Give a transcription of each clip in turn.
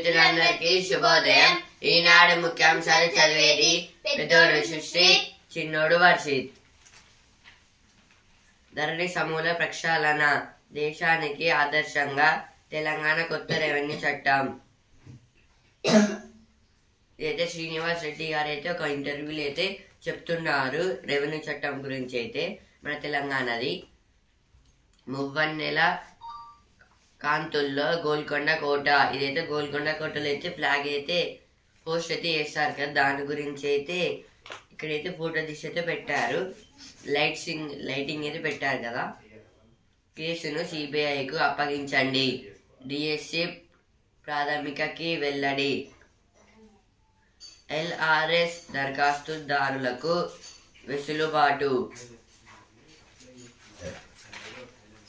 మిత్రులందరికీ శుభోదయం. ఈనాడు ముఖ్యాంశాలు చదివేది పెద్దోడు సుశ్రీ, చిన్నోడు వర్షిత్. ధరణి సమూల ప్రక్షాళన, దేశానికి ఆదర్శంగా తెలంగాణ కొత్త రెవెన్యూ చట్టం. అయితే శ్రీనివాస్ రెడ్డి గారు అయితే ఒక ఇంటర్వ్యూలో అయితే చెప్తున్నారు రెవెన్యూ చట్టం గురించి. అయితే మన తెలంగాణది మువ్వన్నెల కాంతుల్లో గోల్కొండ కోట, ఇదైతే గోల్కొండ కోటలో అయితే ఫ్లాగ్ అయితే పోస్ట్ అయితే చేస్తారు కదా, దాని గురించి అయితే ఇక్కడైతే ఫోటో తీసి అయితే పెట్టారు. లైటింగ్ అయితే పెట్టారు కదా. కేసును సిబిఐకు అప్పగించండి, డిఎస్సి ప్రాథమికకి వెల్లడి. ఎల్ఆర్ఎస్ దరఖాస్తుదారులకు వెసులుబాటు.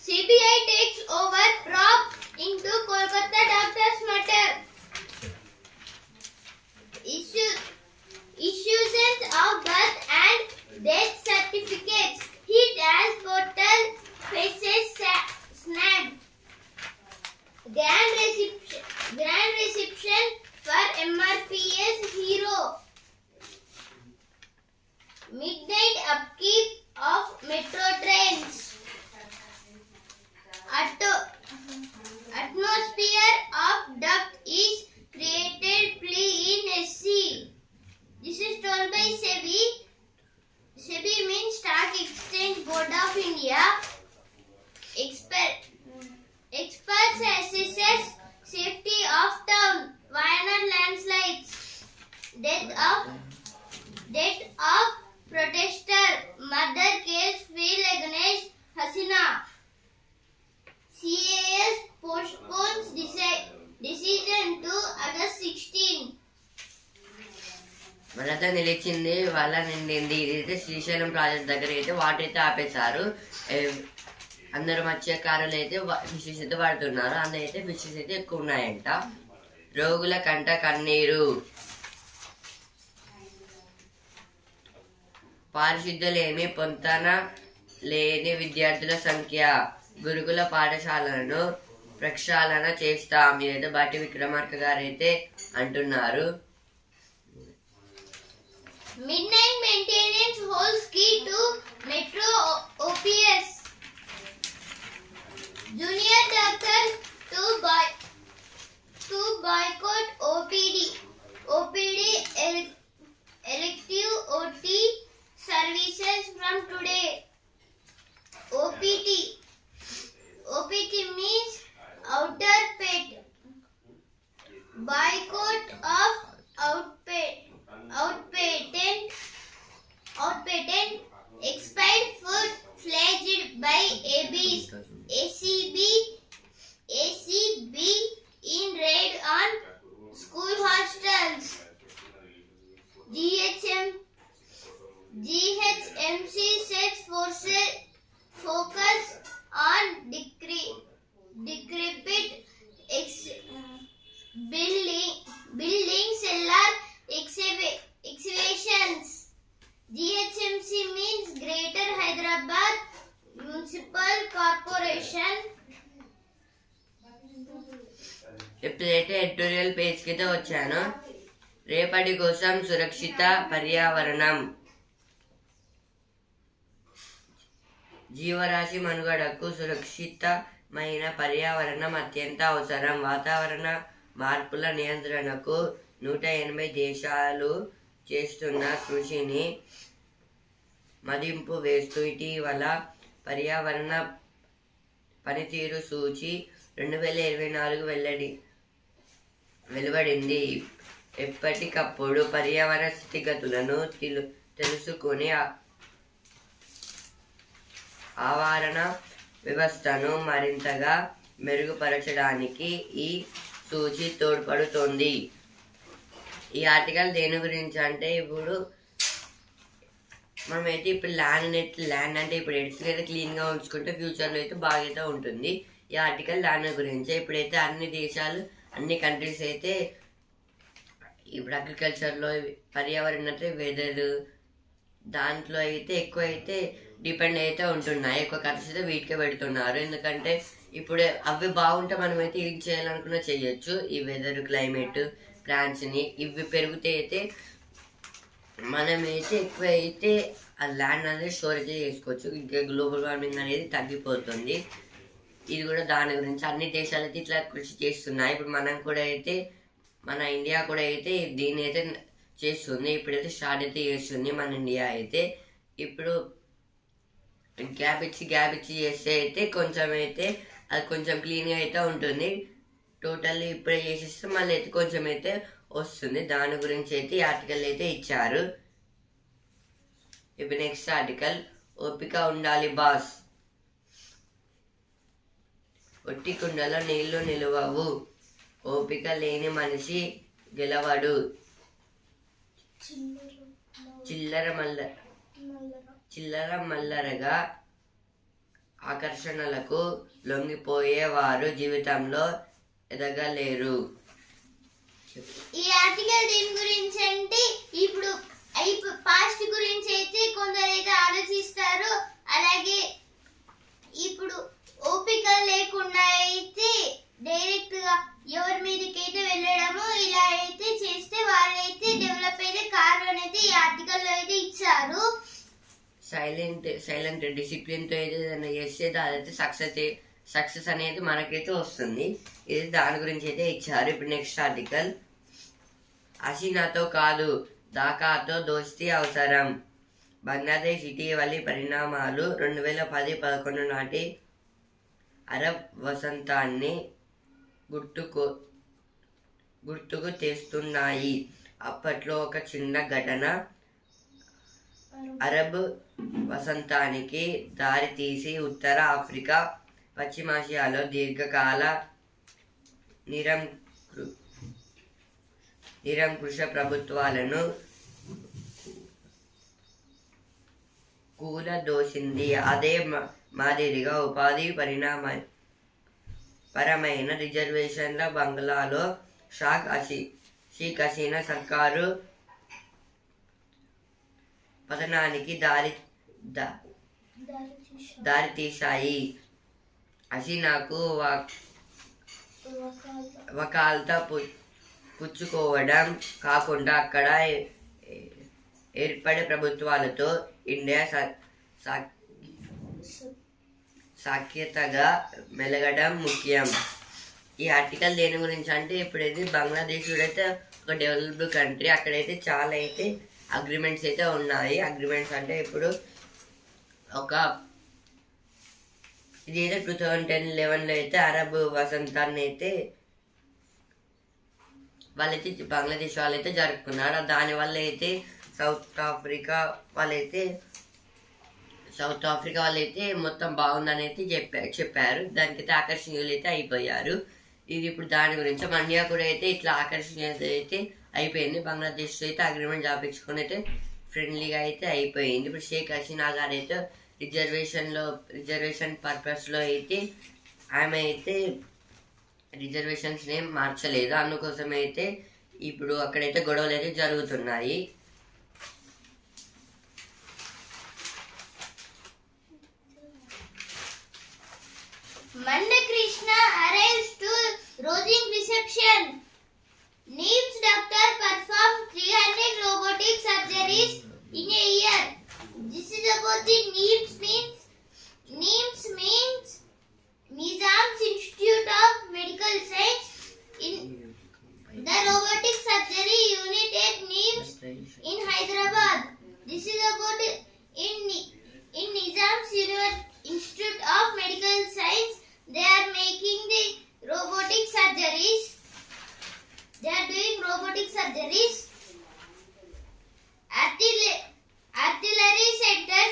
CBI takes over probe into Kolkata doctors matter. Issuance of birth and death certificates hit as portal faces snag. Grand reception for MRPS hero. Midnight upkeep of metro trains. Atmosphere of doubt is created plea in SC. This is told by SEBI. SEBI means Stock Exchange Board of India. Experts assesses safety of town. Wayanad landslides. Death of protester. Murder case filed against Hasina. CAS postpones decision to August 16. మనతో నిలిచింది వల్ల నిండింది. ఇదైతే Srisailam project దగ్గర అయితే water అయితే ఆపేశారు. అందరు మత్స్యకారులు అయితే ఫిషెస్ అయితే పడుతున్నారు. అందరైతే ఫిషెస్ అయితే ఎక్కువ ఉన్నాయంట. రోగుల కంట కన్నీరు. పారిశుద్ధ్యలేమి పొంతన లేని విద్యార్థుల సంఖ్య. గురుకుల పాఠశాలను ప్రక్షాళన చేస్తాం. ఇదైతే బట్టి విక్రమార్క గారు అయితే అంటున్నారు. Midnight maintenance holds key to Metro OPS. Junior doctors to boycott OPD. Elective OT services from today. OPT means outer pet. Boycott of outpatent expired food flagged by ACB in raid on school hostels. GHMC sets focus on decrepit building cellar excavations. GHMC means Greater Hyderabad Municipal Corporation. ఇప్పుడైతే editorial page కి అయితే వచ్చాను. రేపటి కోసం సురక్షిత పర్యావరణం. జీవరాశి మనుగడకు సురక్షితమైన పర్యావరణం అత్యంత అవసరం. వాతావరణ మార్పుల నియంత్రణకు 180 దేశాలు చేస్తున్న కృషిని మదింపు వేస్తూ ఇటీవల పర్యావరణ పనితీరు సూచి 2024 వెలువడింది. ఎప్పటికప్పుడు పర్యావరణ స్థితిగతులను తెలుసుకుని ఆవరణ వ్యవస్థను మరింతగా మెరుగుపరచడానికి ఈ సూచి తోడ్పడుతోంది. ఈ ఆర్టికల్ దేని గురించి అంటే, ఇప్పుడు మనమైతే ఇప్పుడు ల్యాండ్ అంటే ఇప్పుడు ఎడ్స్ని క్లీన్ గా ఉంచుకుంటే ఫ్యూచర్ లో అయితే బాగా అయితే ఉంటుంది. ఈ ఆర్టికల్ దాని గురించి. ఇప్పుడైతే అన్ని దేశాలు అన్ని కంట్రీస్ అయితే ఇప్పుడు అగ్రికల్చర్ లో పర్యావరణ అంటే వెదర్ దాంట్లో అయితే ఎక్కువ అయితే డిపెండ్ అయితే ఉంటున్నాయి. ఎక్కువ ఖర్చు అయితే వీటికే పెడుతున్నారు. ఎందుకంటే ఇప్పుడు అవి బాగుంటే మనమైతే ఏం చేయాలనుకున్నా చేయొచ్చు. ఈ వెదర్, క్లైమేట్, ప్లాంట్స్ ని ఇవి పెరిగితే అయితే మనమైతే ఎక్కువ అయితే ఆ ల్యాండ్ అనేది స్టోరేజ్ చేసుకోవచ్చు. ఇంకా గ్లోబల్ వార్మింగ్ అనేది తగ్గిపోతుంది. ఇది కూడా దాని గురించి అన్ని దేశాలు అయితే ఇట్లా కృషి చేస్తున్నాయి. ఇప్పుడు మనం కూడా అయితే మన ఇండియా కూడా అయితే దీన్ని అయితే చేస్తుంది. ఇప్పుడైతే స్టార్ట్ అయితే చేస్తుంది మన ఇండియా అయితే. ఇప్పుడు గ్యాప్ ఇచ్చి చేస్తే అయితే కొంచెం అయితే అది కొంచెం క్లీన్గా అయితే ఉంటుంది. టోటల్లీ ఇప్పుడే చేసేస్తే మళ్ళీ అయితే కొంచెం అయితే వస్తుంది. దాని గురించి అయితే ఈ ఆర్టికల్ అయితే ఇచ్చారు. ఇప్పుడు నెక్స్ట్ ఆర్టికల్, ఓపిక ఉండాలి బాస్, ఒట్టి కుండలో నీళ్లు నిలువవు, ఓపిక లేని మనిషి గెలవడు, చిల్లర మల్లరగా ఆకర్షణలకు లొంగిపోయేవారు జీవితంలో ఎదగలేరు. ఈ ఆర్టికల్ దీని గురించి అంటే ఇప్పుడు పాస్ట్ గురించి అయితే కొందరైతే ఆలోచిస్తారు. అలాగే ఇప్పుడు ఓపిక లేకుండా అయితే డైరెక్ట్ గా ఎవరి మీదకి అయితే వెళ్ళడము ఇలా అయితే చేస్తే వాళ్ళైతే డెవలప్ అయితే కారు అనేది ఈ ఆర్టికల్ లో అయితే ఇచ్చారు. సైలెంట్ డిసిప్లిన్ తో అయితే ఏదైనా చేస్తే అదైతే సక్సెస్ అనేది మనకైతే వస్తుంది. ఇది దాని గురించి అయితే ఇచ్చారు. ఇప్పుడు నెక్స్ట్ ఆర్టికల్, హసీనాతో కాదు ఢాకాతో దోస్తీ అవసరం, బంగ్లాదేశ్ ఇటీవలి పరిణామాలు 2010-11 నాటి అరబ్ వసంతాన్ని గుర్తుకు తెస్తున్నాయి. అప్పట్లో ఒక చిన్న ఘటన అరబ్ వసంతానికి దారి తీసి ఉత్తర ఆఫ్రికా, పశ్చిమాసియాలో దీర్ఘకాల నిరంకుశ ప్రభుత్వాలను కూలదోసింది. అదే మాదిరిగా ఉపాధి పరమైన రిజర్వేషన్ల బంగ్లాలో షేక్ హసీనా సర్కారు పతనానికి దారి తీశాయి. హసీనాకు వకాల్తా పుచ్చుకోవడం కాకుండా అక్కడ ఏర్పడే ప్రభుత్వాలతో ఇండియా సాఖ్యతగా మెలగడం ముఖ్యం. ఈ ఆర్టికల్ దేని గురించి అంటే ఇప్పుడైతే బంగ్లాదేశ్ అయితే ఒక డెవలప్డ్ కంట్రీ. అక్కడైతే చాలా అయితే అగ్రిమెంట్స్ అయితే ఉన్నాయి. అగ్రిమెంట్స్ అంటే ఇప్పుడు ఇది అయితే 2010-11 అయితే అరబ్ వసంతాన్ని అయితే వాళ్ళైతే బంగ్లాదేశ్ వాళ్ళైతే జరుపుకున్నారు. దానివల్ల అయితే సౌత్ ఆఫ్రికా వాళ్ళైతే మొత్తం బాగుందని అయితే చెప్పారు. దానికైతే ఆకర్షణీయులు అయితే అయిపోయారు. ఇది ఇప్పుడు దాని గురించి మన ఇండియా కూడా అయితే ఇట్లా ఆకర్షణీయత అయితే అయిపోయింది. బంగ్లాదేశ్ అయితే అగ్రిమెంట్ జాపించుకొని అయితే ఫ్రెండ్లీగా అయితే అయిపోయింది. ఇప్పుడు షేక్ హసీనా గారు అయితే రిజర్వేషన్ పర్పస్ లో అయితే ఆమె అయితే రిజర్వేషన్స్ నేమ్ మార్చలేదు. అందుకోసం అయితే ఇప్పుడు అక్కడైతే గొడవలు అయితే జరుగుతున్నాయి. Mandakrishna arrives to Rosing reception. NIMS doctor performed 300 robotic surgeries in a year. This is about the NIMS means Nizam's Institute of Medical Science. In the robotic surgery unit at NIMS in Hyderabad. This is about in Nizam's Institute of Medical Science. They are making the robotic surgeries. They are doing robotic surgeries. Artillery Center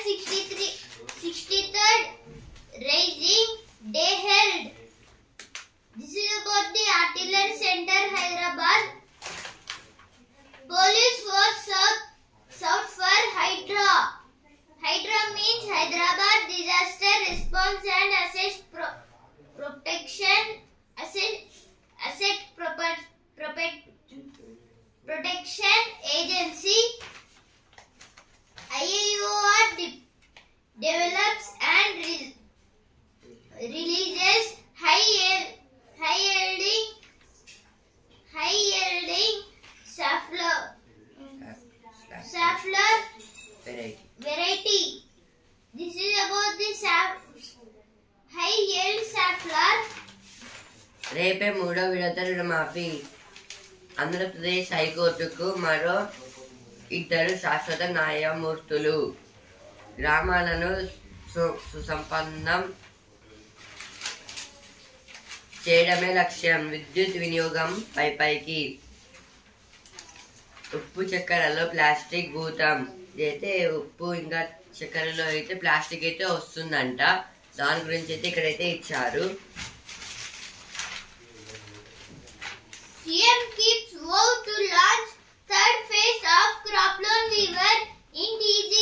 63rd Rising Day held. This is about the Artillery Center Hyderabad. Police force south for Hydra. Hydra means Hyderabad Disaster Response and Asset Protection Agency. IAOR develops and releases రుణమాఫీ. ఆంధ్రప్రదేశ్ హైకోర్టుకు మరో 2 శాశ్వత న్యాయమూర్తులు. గ్రామాలను సుసంపన్నం చేయడమే లక్ష్యం. విద్యుత్ వినియోగం పైకి. ఉప్పు చక్కెరలో ప్లాస్టిక్ భూతం. ఇదైతే ఉప్పు ఇంకా చక్కెరలో అయితే ప్లాస్టిక్ అయితే వస్తుందంట. దాని గురించి అయితే ఇక్కడైతే ఇచ్చారు. CM keeps vow to launch third phase of crop loan waiver in TG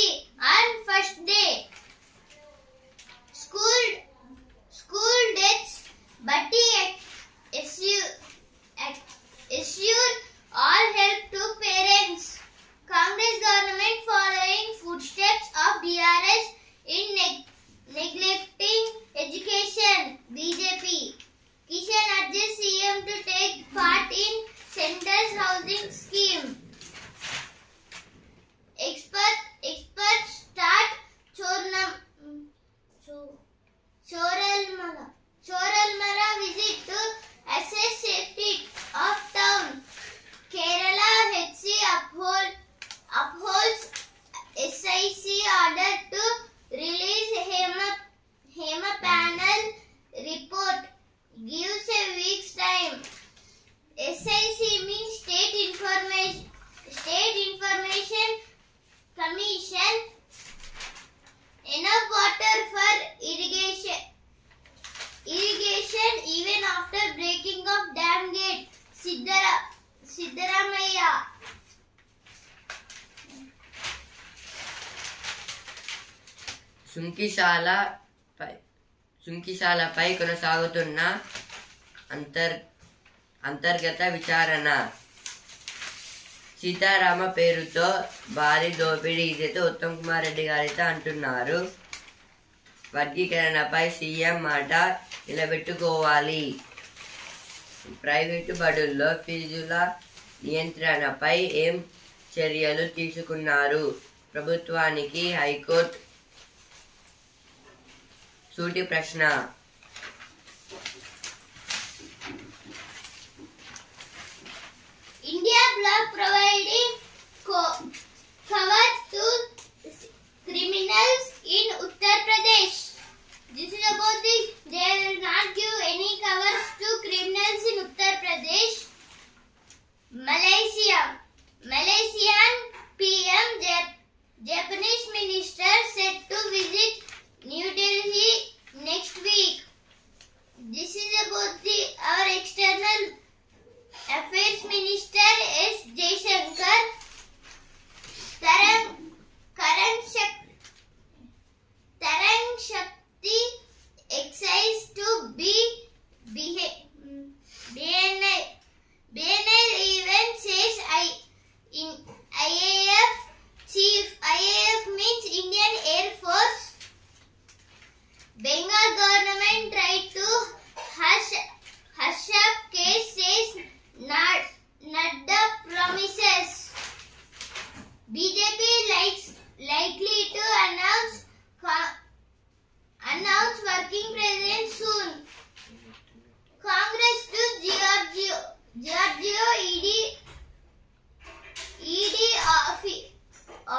on first day. School deaths, Bhatti assure all help to parents. Congress government following footsteps of DRS in neglecting education. BJP. Kishan urges CM to take part in Centre's housing scheme. Experts start Choralmara visit to assess safety of town. Kerala HC upholds SIC order to release Hema panel report. Gives a week's time. SIC means State Information Commission. Enough water for irrigation even after breaking of dam gate. Siddaramaiah. సుంకిశాలపై కొనసాగుతున్న అంతర్గత విచారణ. సీతారామ పేరుతో భారీ దోపిడీ. ఇదైతే ఉత్తమ్ కుమార్ రెడ్డి గారైతే అంటున్నారు. వర్గీకరణపై CM మాట నిలబెట్టుకోవాలి. ప్రైవేటు బడుల్లో ఫీజుల నియంత్రణపై ఏం చర్యలు తీసుకున్నారు? ప్రభుత్వానికి హైకోర్టు సూటి ప్రశ్న. India bloc providing cover to criminals in Uttar Pradesh. This is about they will not give any covers to criminals in Uttar Pradesh. Malaysian PM Japanese minister set to visit New Delhi next week. This is about our external affairs minister S. Jaishankar. Tarang Shakti excise to be BNI event says IAF chief. IAF means Indian Air Force. Bengal government tried to hush up case, says Nadda promises. BJP likely to announce working president soon. Congress to Giorgio ED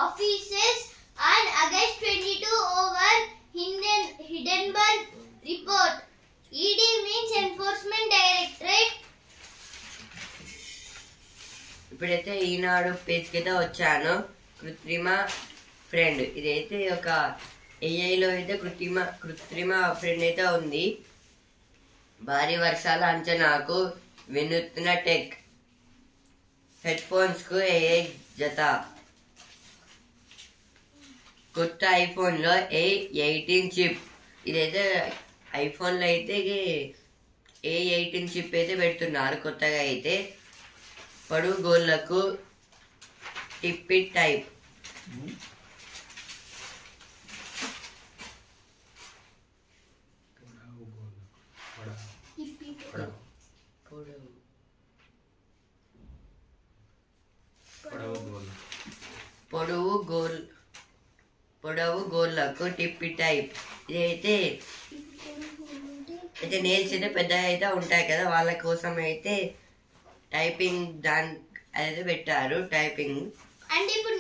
offices on August 22 over Hindenburg report. ED means Enforcement Directorate. ఇప్పుడైతే ఈనాడు పేజ్కి అయితే వచ్చాను. కృత్రిమ friend. ఇదైతే ఒక ఏఐలో అయితే కృత్రిమ friend అయితే ఉంది. భారీ వర్షాల అంచనాకు వినూత్న టెక్. హెడ్ ఫోన్స్ కు ఏఐ జత. కొత్త ఐఫోన్లో A18 చిప్. ఇదైతే ఐఫోన్లో అయితే A18 చిప్ అయితే పెడుతున్నారు కొత్తగా. అయితే పొడుగు గోళ్లకు టిప్పి టైప్. పొడవు గోళ్లకు టిప్పి టైప్. ఇదైతే నేల్స్ అయితే పెద్దగా అయితే ఉంటాయి కదా, వాళ్ళ కోసం అయితే టైపింగ్ దాని అదైతే పెట్టారు టైపింగ్. అంటే ఇప్పుడు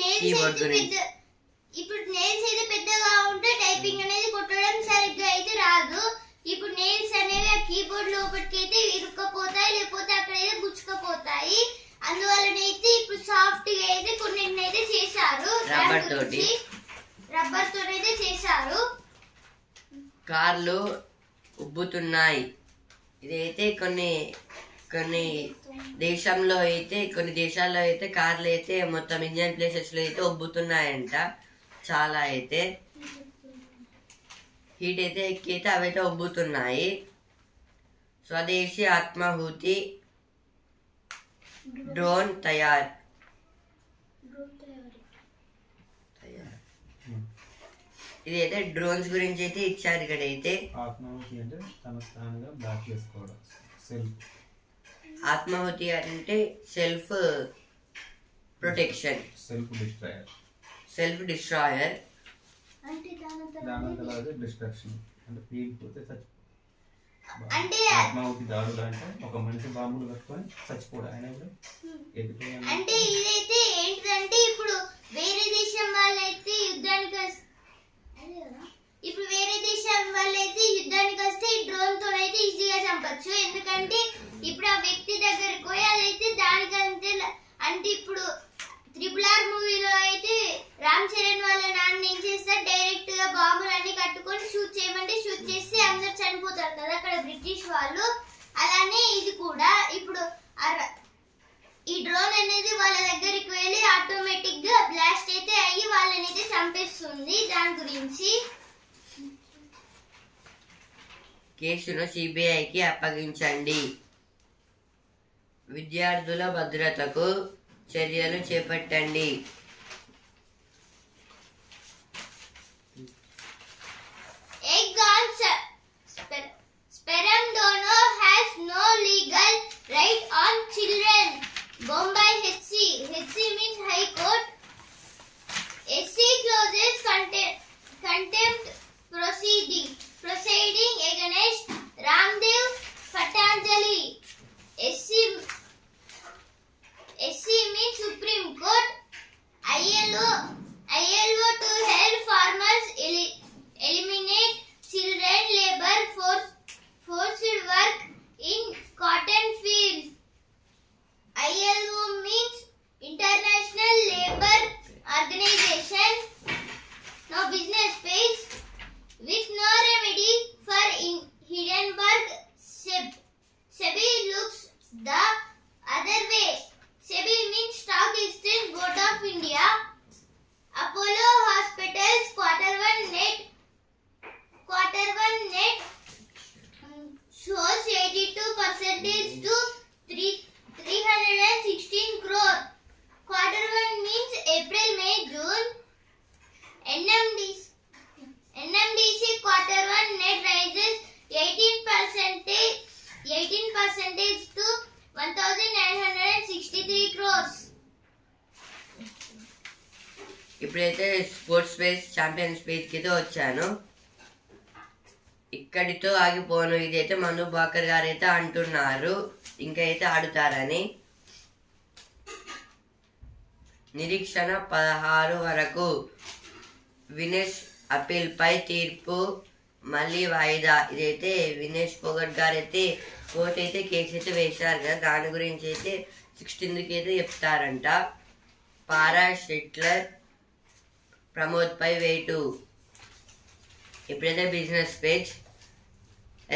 నెయిల్స్ అయితే పెద్దగా ఉంటే టైపింగ్ అనేది కొట్టడం సరిగ్గా అయితే రాదు. ఇప్పుడు నెయిల్స్ అనేవి ఆ కీబోర్డ్ లోపలికి అయితే ఇరుక్కపోతాయి, లేకపోతే అక్కడైతే గుచ్చుకపోతాయి. అందువల్లనైతే ఇప్పుడు సాఫ్ట్ గా అయితే కొన్నిటినైతే చేశారు, రబ్బర్ తోటి అయితే చేశారు. కార్లు ఉబ్బుతున్నాయి. ఇదైతే కొన్ని దేశాల్లో అయితే కార్లు అయితే మొత్తం ఇండియన్ ప్లేసెస్ లో అయితే ఉబ్బుతున్నాయంట. చాలా అయితే హీట్ అయితే ఎక్కితే అవైతే ఉబ్బుతున్నాయి. స్వదేశీ ఆత్మాహుతి డ్రోన్ తయారు. ఇదైతే డ్రోన్స్ గురించి అయితే ఇచ్చారు. ఇక్కడ అయితే ఆత్మాహుతి అంటే తనకు తానుగా బ్లాక్ చేసుకోవడం, ఆత్మాహుతి అంటే సెల్ఫ్ ప్రొటెక్షన్, సెల్ఫ్ డిస్ట్రాయర్ దాని డిస్ట్రక్షన్ అంటే పీలిపోతే ఆత్మాహుతి దాడులు అంటే ఒక మనిషి బాంబులు కట్టుకొని చచ్చిపోవడం. ఆయన అంటే ఇదైతే ఏంటిదంటే ఇప్పుడు వేరే దేశం వాళ్ళైతే యుద్ధానికి వస్తే డ్రోన్ తో అయితే ఈజీగా చంపచ్చు. ఎందుకంటే ఇప్పుడు ఆ వ్యక్తి దగ్గరికి పోయి అదైతే దానికంటే అంటే ఇప్పుడు RRR మూవీలో అయితే రామ్ చరణ్ వాళ్ళ నాన్న ఏం చేస్తారు, డైరెక్ట్ గా బాంబులు అన్ని కట్టుకొని షూట్ చేయమంటే షూట్ చేసి అందరు చనిపోతారు కదా అక్కడ బ్రిటిష్ వాళ్ళు. అలానే ఇది కూడా ఇప్పుడు ఈ డ్రోన్ అనేది వాళ్ళ దగ్గరికి వెళ్ళి ఆటోమేటిక్ గా బ్లాస్ట్ అయితే అయ్యి వాళ్ళని అయితే చంపేస్తుంది. దాని గురించి కేసును సిబిఐకి అప్పగించండి. విద్యార్థుల భద్రతకు చర్యలు చేపట్టండి. Sperm donor has no legal right on children. Bombay HC means High Court. SC closes contempt proceeding against Ramdev Patanjali. SC means Supreme Court. ILO to help farmers eliminate children labor forced work in cotton fields. ILO means International Labour Organization. No business page with no remedy for Hindenburg. SEBI looks the other way. SEBI means Stock Exchange Board of India. Apollo Hospitals Q1 net shows 82% to 316 crore. Q1 means April, May, June. NMDC Q1 net rises 18% to 1,963 crores. ఇప్పుడైతే sports space champions స్పేస్కి అయితే వచ్చాను. ఇక్కడితో ఆగిపోను. ఇదైతే మను బాకర్ గారు అయితే అంటున్నారు ఇంకా అయితే ఆడుతారని. నిరీక్షణ 16 వరకు. వినేష్ అపీల్ పై తీర్పు మళ్ళీ వాయిదా. ఇదైతే వినేష్ ఫోగట్ గారు అయితే కోర్టు అయితే కేసు అయితే వేశారు కదా, దాని గురించి అయితే 16కి అయితే చెప్తారంట. పారా షెట్లర్ ప్రమోద్ పై వేటు. ఇప్పుడైతే బిజినెస్ పేజ్.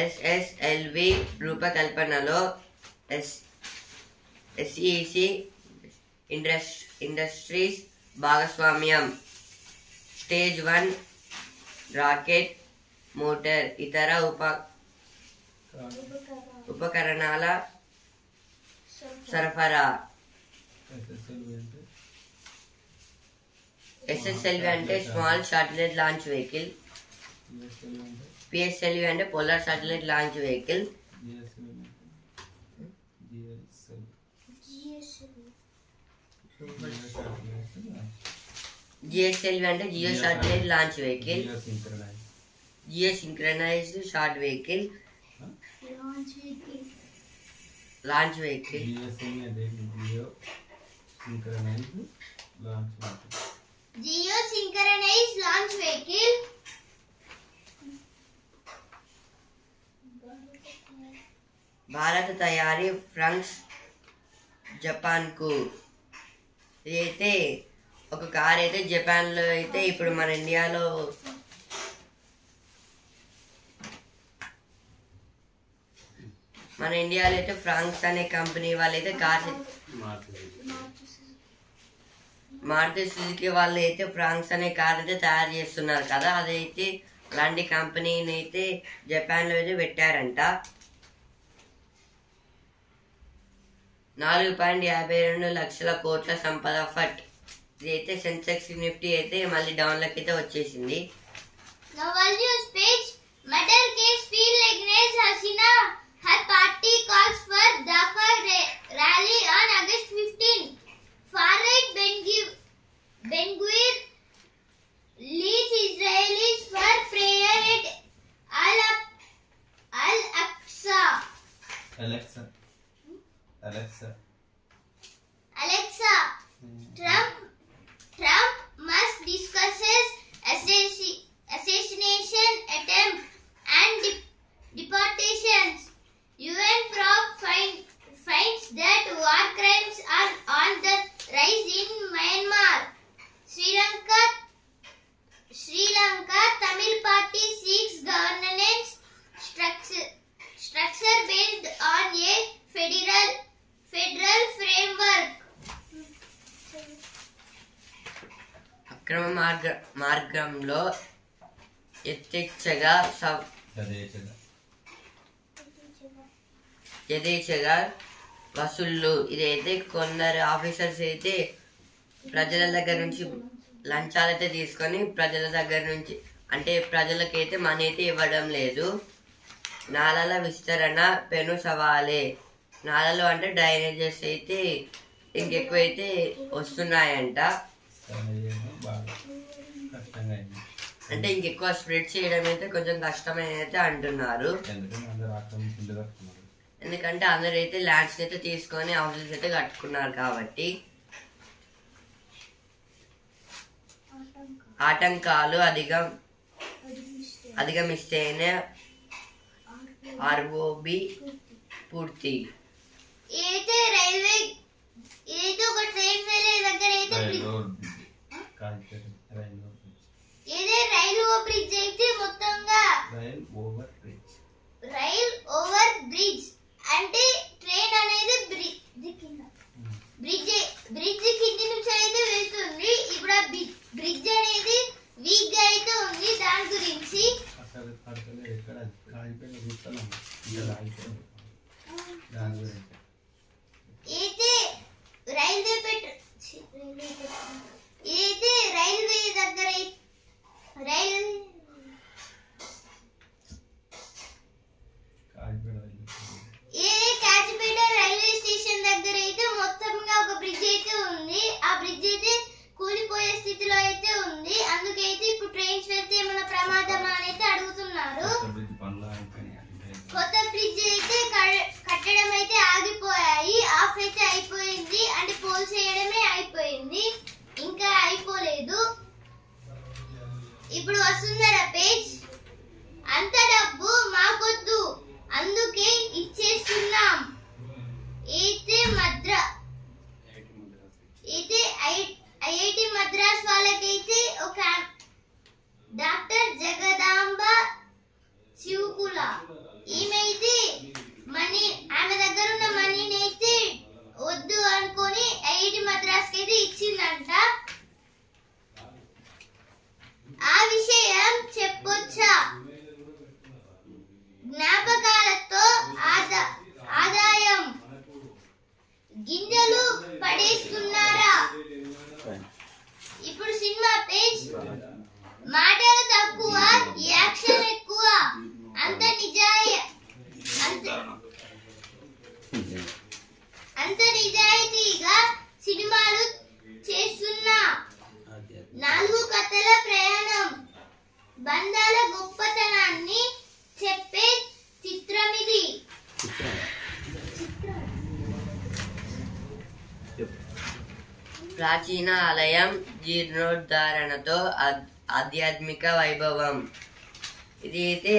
SSLV రూపకల్పనలో SEC ఇండస్ట్రీస్ భాగస్వామ్యం. స్టేజ్ 1 రాకెట్ మోటార్ ఇతర ఉపకరణాల సరఫరా. SSLV అంటే small satellite launch vehicle. PSLV అంటే polar satellite launch vehicle. GSLV అంటే geo satellite launch vehicle. Geo synchronised short vehicle. Launch vehicle. Geo synchronise launch vehicle. భారత తయారీ ఫ్రాన్స్ జపాన్ కు. ఇదైతే ఒక కార్ అయితే జపాన్ లో అయితే ఇప్పుడు మన ఇండియాలో అయితే ఫ్రాన్స్ అనే కంపెనీ వాళ్ళైతే కార్ మారుతి సుజుకి వాళ్ళు అయితే ఫ్రాన్స్ అనే కార్ అయితే తయారు చేస్తున్నారు కదా, అదైతే అలాంటి కంపెనీని అయితే జపాన్ లో అయితే పెట్టారంట. 4.52 లక్షల కోట్ల సంపద ఫట్. ఇదైతే సెన్సెక్స్ నిఫ్టీ అయితే మళ్ళీ డౌన్ లోకి అయితే వచ్చేసింది. Murder case feel against Hasina. Her party calls for Dhaka rally on August 15. Far-right Ben-Gvir leads Israelis for prayer at Al-Aqsa. Alexa. Trump must discusses assassination attempt and deportations. UN probe finds that war crimes are on the rise in Myanmar. Sri Lanka Tamil Party seeks governance structure based on a federal framework. అక్రమ మార్గంలో యథేచ్ఛగా వసూళ్లు. ఇదైతే కొందరు officers అయితే ప్రజల దగ్గర నుంచి లంచాలు అయితే తీసుకొని ప్రజల దగ్గర నుంచి అంటే ప్రజలకైతే మనీ అయితే ఇవ్వడం లేదు. నాలల విస్తరణ పెను సవాలే. నాలలో అంటే డ్రైనేజెస్ అయితే ఇంకెక్కువైతే వస్తున్నాయంట, అంటే ఇంకెక్కువ స్ప్రెడ్ చేయడం అయితే కొంచెం కష్టమైన అయితే అంటున్నారు. ఎందుకంటే అందరూ అయితే ల్యాండ్స్ అయితే తీసుకొని హౌసెస్ అయితే కట్టుకున్నారు కాబట్టి. ఆటంకాలు అధిగమిస్తేనే ఆర్ఓబి పూర్తి. ఏదైతే ఒక ట్రైన్ వెళ్ళే దగ్గర అయితే రైలు బ్రిడ్జ్ అయితే మొత్తంగా రైల్ ఓవర్ బ్రిడ్జ్ అంటే ట్రైన్ అనేది బ్రిడ్జ్ కింది నుంచి అయితే వెళ్తుంది. ఇప్పుడు ఆ బ్రిడ్జ్ అనేది వీక్ గా అయితే ఉంది. దాని గురించి అయితే రైల్వే దగ్గర కాచిపేట రైల్వే స్టేషన్ దగ్గర అయితే మొత్తంగా ఒక బ్రిడ్జ్ అయితే ఉంది. ఆ బ్రిడ్జ్ అయితే కూలిపోయే స్థితిలో అయితే ఉంది. అందుకైతే ఇప్పుడు ట్రైన్స్ వెళ్తే ఏమైనా ప్రమాదమా అని అయితే అడుగుతున్నారు. కొత్త బ్రిడ్జ్ అయితే కట్టడం అయితే ఆగిపోయాయి. ఆఫ్ అయితే అయిపోయింది, అంటే పోల్ చేయడమే అయిపోయింది, ఇంకా అయిపోలేదు. ఇప్పుడు వస్తుందరా పేజ్. అంత డబ్బు మాకొద్దు, అందుకే ఇచ్చేస్తున్నాం. ఐఐటి మద్రాస్ వాళ్ళకైతే ఒక డాక్టర్ జగదాంబ శివకుల ఈమెయితే ఆమె దగ్గర ఉన్న మనీని అయితే వద్దు అనుకొని ఐఐటి మద్రాస్ కి అయితే ఇచ్చిందంట. ఆ విషయం చెప్పొచ్చా? జ్ఞాపకాలతో ఆదాయం గింజలు పడేస్తున్నారా? ఇప్పుడు సినిమా పేజ్. మాటలు తక్కువ, యాక్షన్ ఎక్కువ. అంత నిజాయితీగా సినిమాలు చేస్తున్న 4 కథల ప్రయాణం. బంధాల గొప్పతనాన్ని చెప్పే చిత్రమిది. ప్రాచీన ఆలయం జీర్ణోద్ధారణతో ఆధ్యాత్మిక వైభవం. ఇది అయితే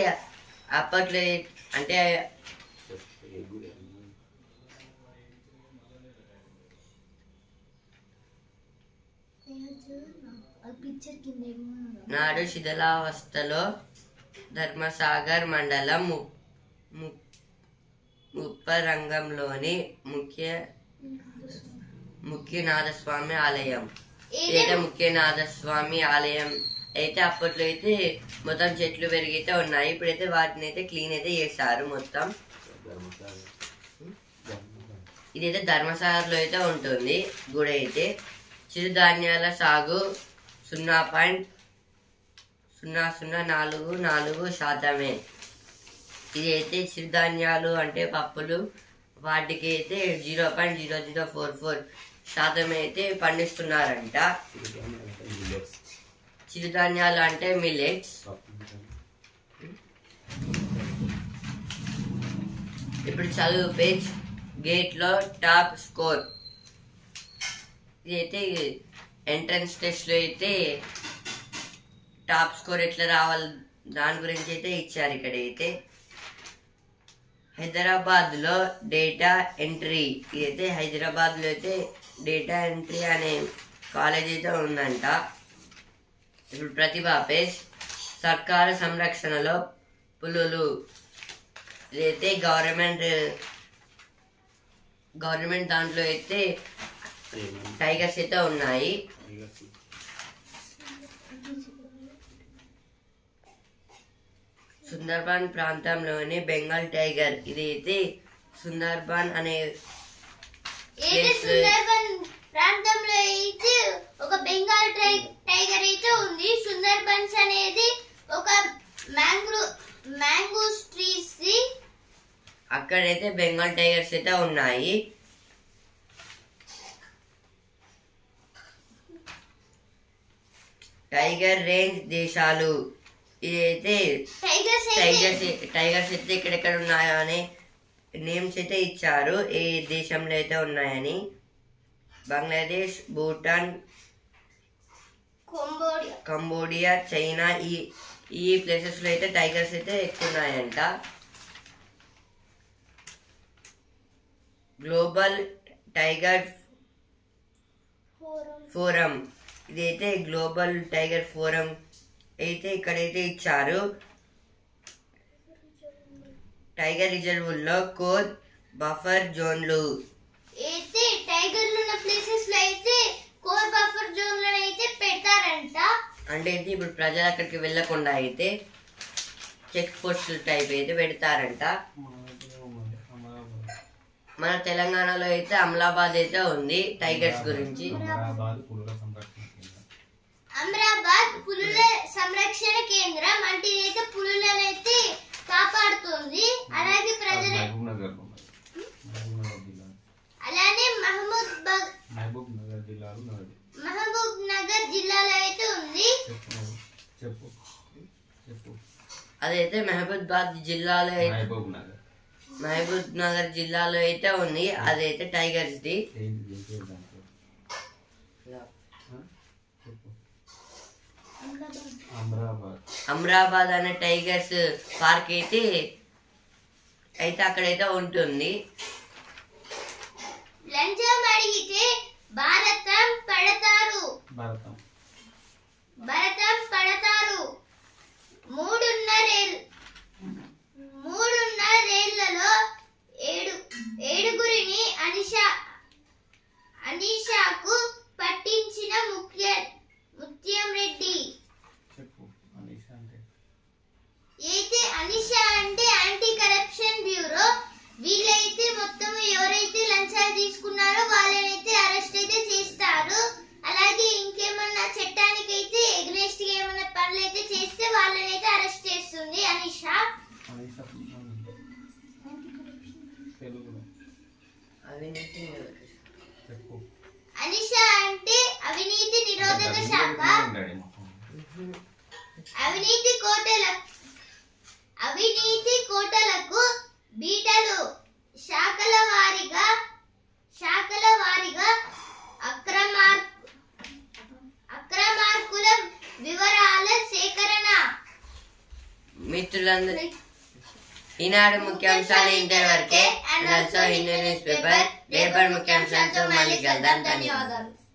అప్పట్లో అంటే నాడు శిథిలావస్థలో ధర్మసాగర్ మండలం ముప్పరంగంలోని ముఖ్యనాథస్వామి ఆలయం. అయితే ముఖ్యనాథస్వామి ఆలయం అయితే అప్పట్లో అయితే మొత్తం చెట్లు పెరిగితే ఉన్నాయి. ఇప్పుడైతే వాటిని అయితే క్లీన్ అయితే చేశారు మొత్తం. ఇదైతే ధర్మసాగర్లో అయితే ఉంటుంది గుడి. అయితే చిరుధాన్యాల సాగు 0.0044%. ఇది అయితే చిరుధాన్యాలు అంటే పప్పులు, వాటికి అయితే 0.0044% అయితే పండిస్తున్నారంట. చిరుధాన్యాలు అంటే మిల్లెట్స్. ఇప్పుడు చదువు పేజ్. గేట్లో టాప్ స్కోర్. ఇదైతే ఎంట్రన్స్ టెస్ట్ లో అయితే టాప్ స్కోర్ ఎట్లా రావాలి దాని గురించి అయితే ఇచ్చారు. ఇక్కడ అయితే హైదరాబాద్ లో డేటా ఎంట్రీ. ఇదైతే హైదరాబాద్ లో అయితే డేటా ఎంట్రీ అనే కాలేజ్ అయితే ఉందంట. ఇప్పుడు ప్రతిభా పేజ్. సర్కారు సంరక్షణలో పులులు. ఇదైతే గవర్నమెంట్ దాంట్లో అయితే టైగర్స్ అయితే ఉన్నాయి. సుందర్బన్ ప్రాంతంలోని బెంగాల్ టైగర్. ఇది అయితే సుందర్బన్ అనే ప్రాంతంలో అయితే ఒక బెంగాల్ టైగర్ అయితే ఉంది. సుందర్బన్స్ అనేది ఒక మ్యాంగోస్ ట్రీస్. అక్కడైతే బెంగాల్ టైగర్స్ అయితే ఉన్నాయి. టైగర్ రేంజ్ దేశాలు. ఇదైతే టైగర్స్ అయితే ఎక్కడెక్కడ ఉన్నాయో అని నేమ్స్ అయితే ఇచ్చారు, ఏ దేశంలో అయితే ఉన్నాయని. బంగ్లాదేశ్, భూటాన్, కంబోడియా, చైనా ఈ ప్లేసెస్ లో అయితే టైగర్స్ అయితే ఎక్కువ ఉన్నాయంట. Global tiger forum. ఇదైతే గ్లోబల్ టైగర్ ఫోరం అయితే ఇక్కడైతే ఇచ్చారు. టైగర్ రిజర్వ్ లో కోర్ బఫర్ జోన్లు. అయితే టైగర్లు ఉన్న ప్లేసెస్ లో అయితే కోర్ బఫర్ జోన్లు అయితే పెడతారంట. అంటే ఇప్పుడు ప్రజలు అక్కడికి వెళ్లకుండా అయితే చెక్ పోస్ట్ టైప్ అయితే పెడతారంట. మన తెలంగాణలో అయితే అమలాబాద్ అయితే ఉంది టైగర్స్ గురించి. అమరాబాద్ పులుల సంరక్షణ కేంద్రం అంటే ఇదైతే పులులను అయితే కాపాడుతుంది. అలాగే అలానే మహబూబ్ నగర్ జిల్లాలో అయితే ఉంది. అదైతే మహబూబ్ నగర్ జిల్లాలో అయితే ఉంది. అదైతే టైగర్స్ ది. అమరాబాద్ అనే టైగర్స్ పార్క్ అయితే అక్కడైతే ఉంటుంది. లంచం అడిగితే భారతం పడతారు. 3.5 ఏళ్లలో 7గురిని అనిషాకు పట్టించిన ముత్యం రెడ్డి. అయితే అనిషా అంటే యాంటీ కరప్షన్ బ్యూరో. వీళ్ళైతే మొత్తం ఎవరైతే లంచాలు తీసుకున్నారో వాళ్ళనైతే అరెస్ట్ అయితే చేస్తారు. అలాగే ఇంకేమన్నా చట్టానికి అయితే ఎగ్నెస్ట్ గా ఏమన్నా పనులు అయితే చేస్తే వాళ్ళనైతే అరెస్ట్ చేస్తుంది అనిషా. అనిషా అంటే అవినీతి నిరోధక శాఖ. అవినీతి కోటలకు బీటలు శాఖల వారీగా మిత్రులందరూ ఈనాడు ముఖ్యాంశాలు ఇంతవరకే. And also Hindu news paper రేపటి ముఖ్యాంశాలతో మళ్ళీ కలుద్దాం. ధన్యవాదాలు.